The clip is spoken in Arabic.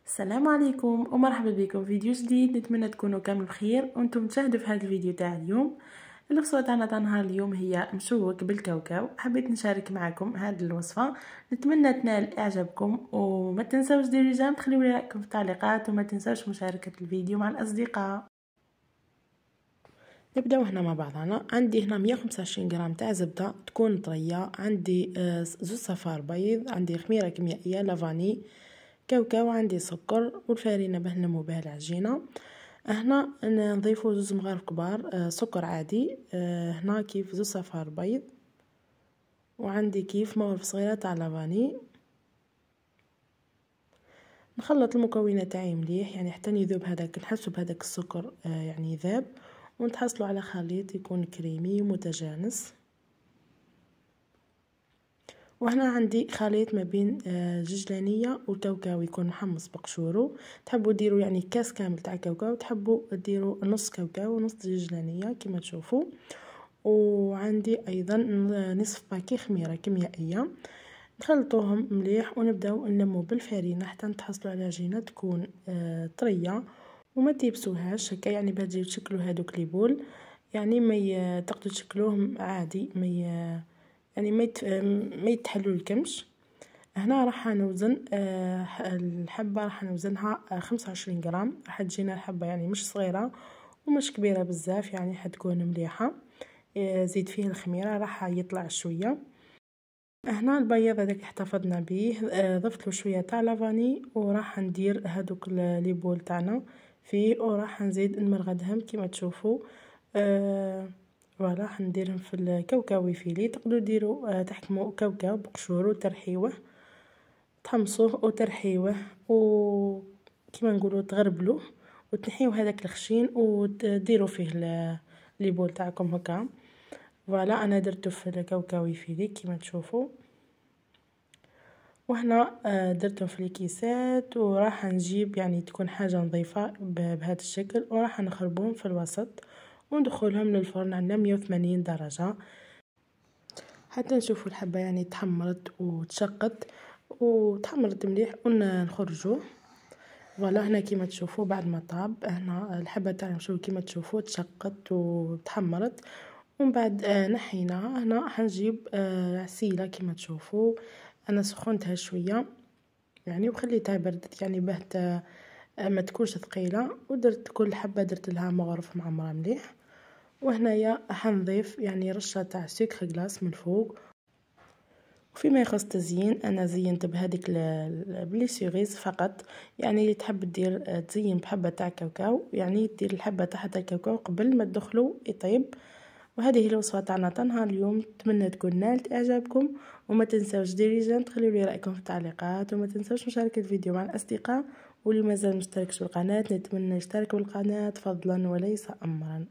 السلام عليكم ومرحبا بكم في فيديو جديد. نتمنى تكونوا كامل بخير وانتم تشاهدوا في هذا الفيديو تاع اليوم. الوصفه تاعنا نهار اليوم هي مشوك بالكاوكاو. حبيت نشارك معكم هذه الوصفه، نتمنى تنال اعجابكم وما تنسوش ديروا جيم، تخليوا لي رايكم في التعليقات وما تنسوش مشاركه الفيديو مع الاصدقاء. نبداو هنا مع بعضنا. عندي هنا 125 غرام تاع زبده تكون طريه، عندي زوج صفار بيض، عندي خميره كيميائيه لافاني، كاوكاو، عندي سكر والفارينه باه نلمو بها العجينه. هنا نضيفو زوج مغارف كبار سكر عادي، هنا كيف زوج صفار بيض، وعندي كيف مغرف صغيره تاع لافاني. نخلط المكونات تاعي مليح يعني حتى يذوب هذاك، نحسو بهذاك السكر يعني ذاب، ونتحصلوا على خليط يكون كريمي ومتجانس. وهنا عندي خليط ما بين ججلانيه وكاوكاو يكون محمص بقشورو. تحبوا ديروا يعني كاس كامل تاع كاوكاو، تحبوا ديروا نص كاوكاو ونص ججلانيه كما تشوفوا. وعندي ايضا نصف باكي خميره كيميائيه. نخلطوهم مليح ونبداو نلمو بالفارينه حتى نتحصلوا على عجينه تكون طريه وما تيبسوهاش هكا، يعني باه تجيو تشكلوا هذوك لي بول، يعني ما تقدروا تشكلوهم عادي، يعني ما يتحلوا الكمش. هنا راح نوزن الحبه، راح نوزنها 25 غرام، راح تجينا الحبه يعني مش صغيره ومش كبيره بزاف، يعني حتكون مليحه. زيد فيه الخميره راح يطلع شويه. هنا البياض هذاك احتفظنا به، ضفت له شويه تاع لافاني، وراح ندير هذوك لي بول تاعنا فيه، وراح نزيد نمرغدهم كما تشوفوا. فوالا راح نديرهم في الكاوكاوي فيلي. تقدروا ديروا تحكموا كاوكاو بقشورو وترحيوه، تحمصوه وترحيوه وكما نقولوا تغربلوه وتنحيو هذاك الخشين وتديروا فيه لي بول تاعكم هكا. فوالا انا درته في الكاوكاوي فيلي كما تشوفوا. وهنا درتهم في الكيسات، وراح نجيب يعني تكون حاجه نظيفه بهذا الشكل، وراح نخربهم في الوسط وندخلهم للفرن على 180 درجه حتى نشوفوا الحبه يعني تحمرت وتشقت وتحمرت مليح ونخرجوه. فوالا هنا كيما تشوفوا بعد ما طاب، هنا الحبه تاعنا مشوي كيما تشوفوا تشقت وتحمرت. ومن بعد نحينا. هنا حنجيب عسيله كيما تشوفوا، انا سخنتها شويه يعني وخليتها بردت يعني باه ما تكونش ثقيله، ودرت كل حبه درت لها مغرف معمره مليح. وهنايا حنضيف يعني رشه تاع سكر غلاس من الفوق. وفيما يخص التزيين انا زينت بهذيك بلي سيغيز فقط، يعني اللي تحب دير تزين بحبه تاع كاوكاو، يعني دير الحبه تحت الكاوكاو قبل ما تدخلوا يطيب. وهذه هي الوصفه تاعنا نهار اليوم، نتمنى تكون نالت اعجابكم، وما تنساوش ديروا جيم، تخليوا لي رايكم في التعليقات، وما تنساوش مشاركه الفيديو مع الاصدقاء، واللي مازال مشتركش بالقناه نتمنى يشترك بالقناه فضلا وليس امرا.